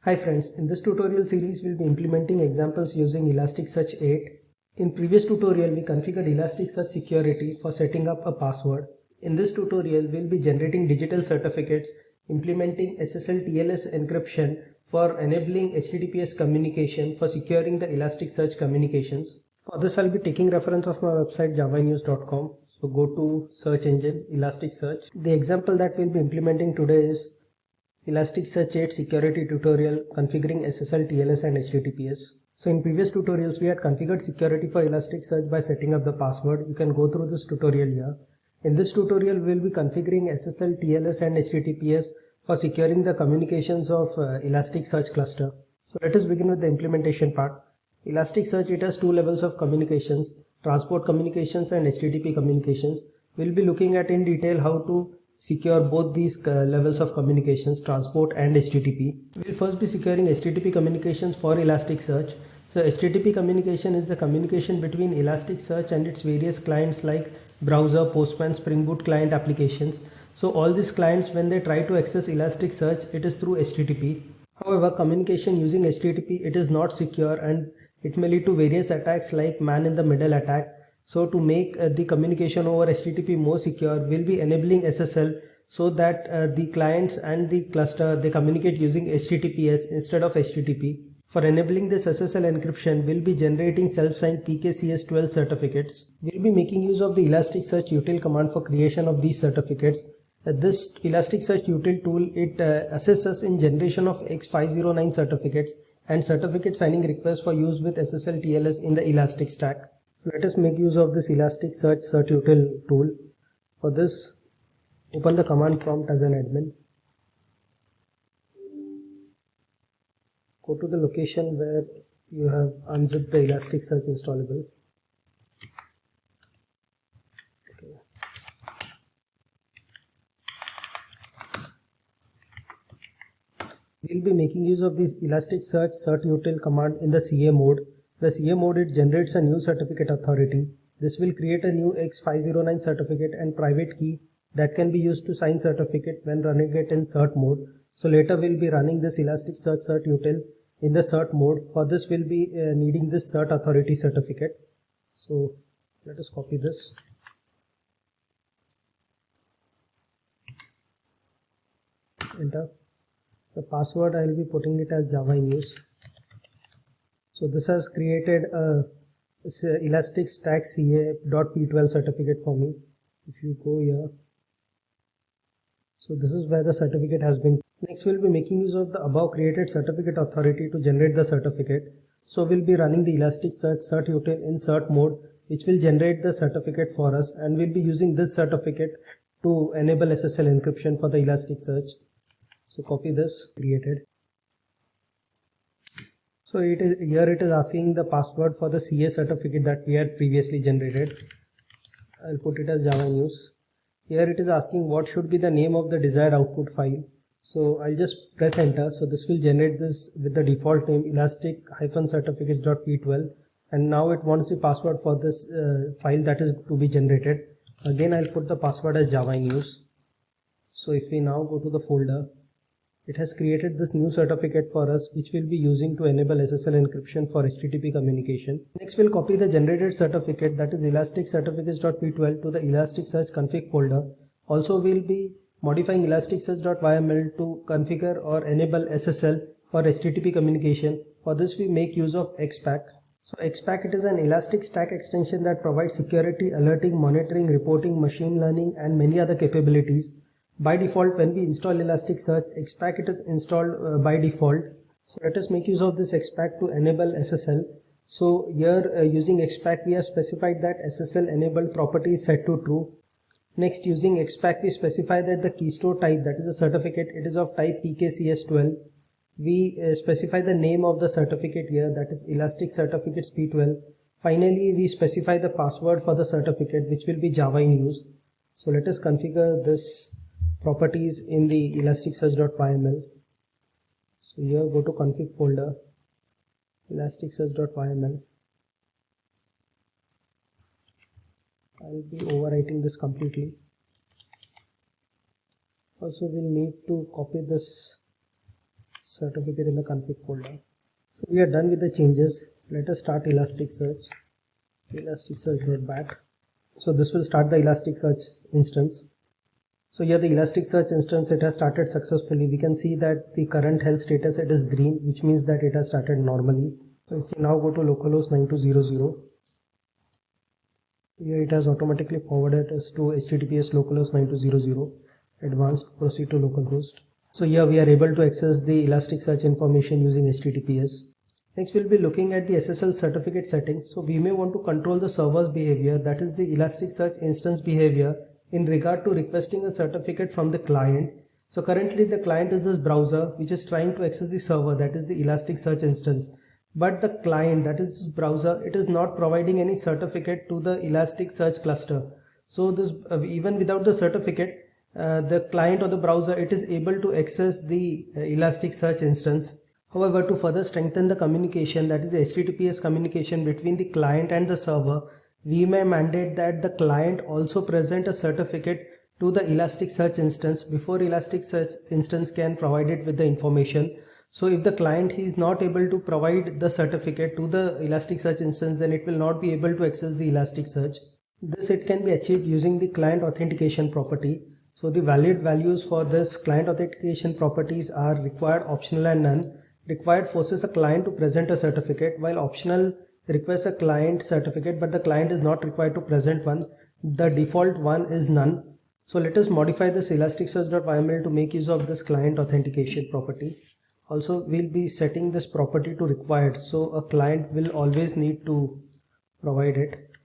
Hi friends, in this tutorial series we'll be implementing examples using Elasticsearch 8. In previous tutorial we configured Elasticsearch security for setting up a password. In this tutorial we'll be generating digital certificates, implementing SSL TLS encryption for enabling HTTPS communication for securing the Elasticsearch communications. For this I'll be taking reference of my website javanews.com. So go to search engine Elasticsearch. The example that we'll be implementing today is Elasticsearch 8 security tutorial configuring SSL, TLS and HTTPS. So in previous tutorials we had configured security for Elasticsearch by setting up the password. You can go through this tutorial here. In this tutorial we will be configuring SSL, TLS and HTTPS for securing the communications of Elasticsearch cluster. So let us begin with the implementation part. Elasticsearch, it has two levels of communications, transport communications and HTTP communications. We'll be looking at in detail how to secure both these levels of communications, transport and HTTP. We'll first be securing HTTP communications for Elasticsearch. So HTTP communication is the communication between Elasticsearch and its various clients like browser, Postman, Spring Boot client applications. So all these clients, when they try to access Elasticsearch, it is through HTTP. However, communication using HTTP, it is not secure and it may lead to various attacks like man-in-the-middle attack. So to make the communication over HTTP more secure, we'll be enabling SSL so that the clients and the cluster, they communicate using HTTPS instead of HTTP. For enabling this SSL encryption, we'll be generating self-signed PKCS12 certificates. We'll be making use of the Elasticsearch util command for creation of these certificates. This Elasticsearch util tool, it assists us in generation of X509 certificates and certificate signing requests for use with SSL TLS in the Elastic stack. So let us make use of this Elasticsearch cert util tool. For this, open the command prompt as an admin. Go to the location where you have unzipped the Elasticsearch installable. Okay. We'll be making use of this Elasticsearch cert util command in the CA mode. The CA mode, it generates a new certificate authority. This will create a new X509 certificate and private key that can be used to sign certificate when running it in cert mode. So later we'll be running this Elasticsearch cert util in the cert mode. For this we'll be needing this cert authority certificate. So let us copy this. Enter. The password I will be putting it as Java News. So this has created a Elastic Stack CA.P12 certificate for me. If you go here, so this is where the certificate has been. Next we'll be making use of the above created certificate authority to generate the certificate. So we'll be running the Elasticsearch cert util in cert mode, which will generate the certificate for us, and we'll be using this certificate to enable SSL encryption for the Elasticsearch. So copy this, created. So it is asking the password for the CA certificate that we had previously generated. I'll put it as Java News. Here it is asking what should be the name of the desired output file. So I'll just press enter. So this will generate this with the default name elastic-certificates.p12, and now it wants the password for this file that is to be generated. Again I'll put the password as Java News. So if we now go to the folder, it has created this new certificate for us, which we'll be using to enable SSL encryption for HTTP communication. Next, we'll copy the generated certificate, that is elastic-certificates.p12, to the Elasticsearch config folder. Also, we'll be modifying elasticsearch.yml to configure or enable SSL for HTTP communication. For this, we make use of XPack. So XPack, it is an Elastic Stack extension that provides security, alerting, monitoring, reporting, machine learning, and many other capabilities. By default, when we install Elasticsearch, XPack, it is installed by default. So let us make use of this XPack to enable SSL. So here using XPack, we have specified that SSL enabled property is set to true. Next, using XPack, we specify that the key store type, that is a certificate, it is of type PKCS12. We specify the name of the certificate here, that is Elastic Certificates P12. Finally, we specify the password for the certificate, which will be Java in use. So let us configure this properties in the elasticsearch.yml. So here go to config folder, elasticsearch.yml. I'll be overwriting this completely. Also we'll need to copy this certificate in the config folder. So we are done with the changes. Let us start Elasticsearch. Elasticsearch.bat. So this will start the Elasticsearch instance. So here the Elasticsearch instance, it has started successfully. We can see that the current health status, it is green, which means that it has started normally. So if we now go to localhost 9200, here it has automatically forwarded us to HTTPS localhost 9200 advanced, proceed to localhost. So here we are able to access the Elasticsearch information using HTTPS. Next we'll be looking at the SSL certificate settings. So we may want to control the server's behavior, that is the Elasticsearch instance behavior, in regard to requesting a certificate from the client. So currently the client is this browser which is trying to access the server, that is the Elasticsearch instance. But the client, that is this browser, it is not providing any certificate to the Elasticsearch cluster. So this even without the certificate, the client or the browser, it is able to access the Elasticsearch instance. However, to further strengthen the communication, that is the HTTPS communication between the client and the server, we may mandate that the client also present a certificate to the Elasticsearch instance before Elasticsearch instance can provide it with the information. So if the client is not able to provide the certificate to the Elasticsearch instance, then it will not be able to access the Elasticsearch. This it can be achieved using the client authentication property. So the valid values for this client authentication properties are required, optional and none. Required forces a client to present a certificate, while optional requests a client certificate but the client is not required to present one. The default one is none. So let us modify this elasticsearch.yml to make use of this client authentication property. Also we'll be setting this property to required, so a client will always need to provide it.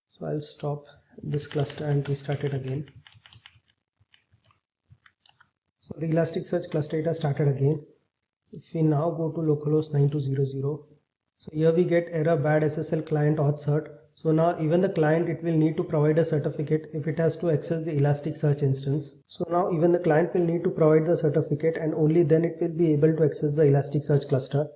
So I'll stop this cluster and restart it again. So the Elasticsearch cluster, it has started again. If we now go to localhost 9200, so here we get error bad SSL client auth cert. So now even the client, it will need to provide a certificate if it has to access the Elasticsearch instance. So now even the client will need to provide the certificate and only then it will be able to access the Elasticsearch cluster.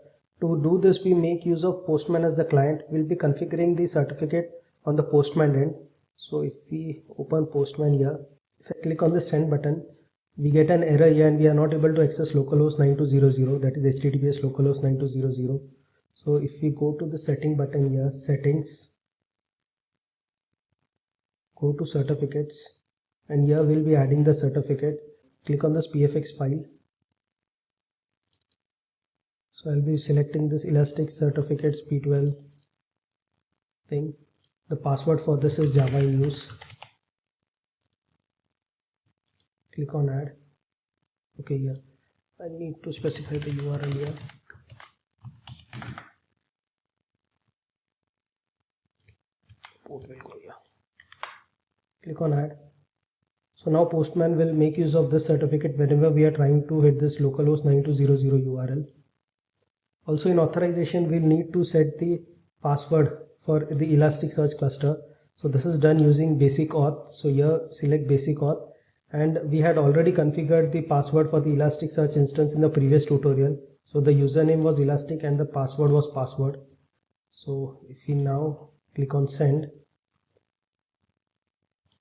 To do this, we make use of Postman as the client. We'll be configuring the certificate on the Postman end. So if we open Postman here, if I click on the send button, we get an error here and we are not able to access localhost 9200, that is HTTPS localhost 9200. So if we go to the setting button here, settings, go to certificates, and here we'll be adding the certificate. Click on this PFX file. So I'll be selecting this Elastic Certificates P12 thing. The password for this is Java in use. Click on add. Okay, here I need to specify the URL here. Port will go here. Click on add. So now Postman will make use of this certificate whenever we are trying to hit this localhost 9200 URL. Also in authorization, we'll need to set the password for the Elasticsearch cluster. So this is done using basic auth. So here select basic auth. And we had already configured the password for the Elasticsearch instance in the previous tutorial. So the username was Elastic and the password was password. So if we now click on send,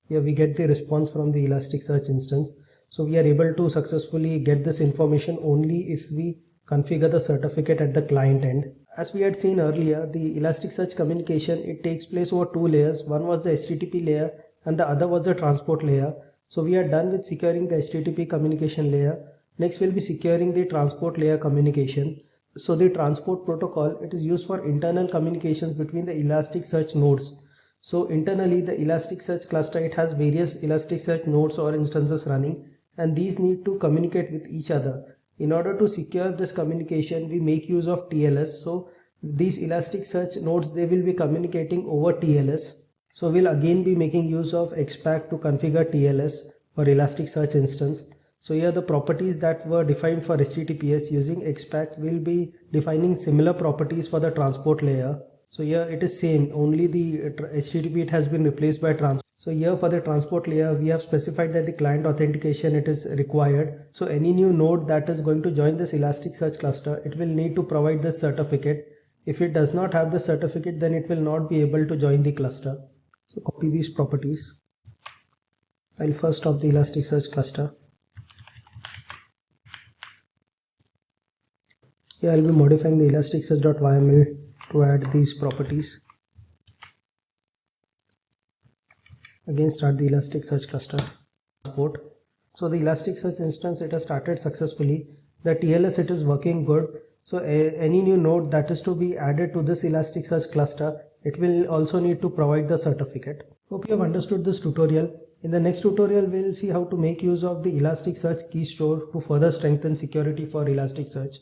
here we get the response from the Elasticsearch instance. So we are able to successfully get this information only if we configure the certificate at the client end. As we had seen earlier, the Elasticsearch communication, it takes place over two layers. One was the HTTP layer and the other was the transport layer. So we are done with securing the HTTP communication layer. Next we'll be securing the transport layer communication. So the transport protocol, it is used for internal communications between the Elasticsearch nodes. So internally the Elasticsearch cluster, it has various Elasticsearch nodes or instances running, and these need to communicate with each other. In order to secure this communication, we make use of TLS. So these Elasticsearch nodes, they will be communicating over TLS. So we'll again be making use of XPack to configure TLS for Elasticsearch instance. So here the properties that were defined for HTTPS using XPack will be defining similar properties for the transport layer. So here it is same, only the HTTP, it has been replaced by transport. So here for the transport layer, we have specified that the client authentication, it is required. So any new node that is going to join this Elasticsearch cluster, it will need to provide this certificate. If it does not have the certificate, then it will not be able to join the cluster. So copy these properties. I'll first stop the Elasticsearch cluster. Here I'll be modifying the elasticsearch.yml to add these properties. Again, start the Elasticsearch cluster port. So the Elasticsearch instance, it has started successfully. The TLS, it is working good. So any new node that is to be added to this Elasticsearch cluster, it will also need to provide the certificate. Hope you have understood this tutorial. In the next tutorial, we'll see how to make use of the Elasticsearch key store to further strengthen security for Elasticsearch.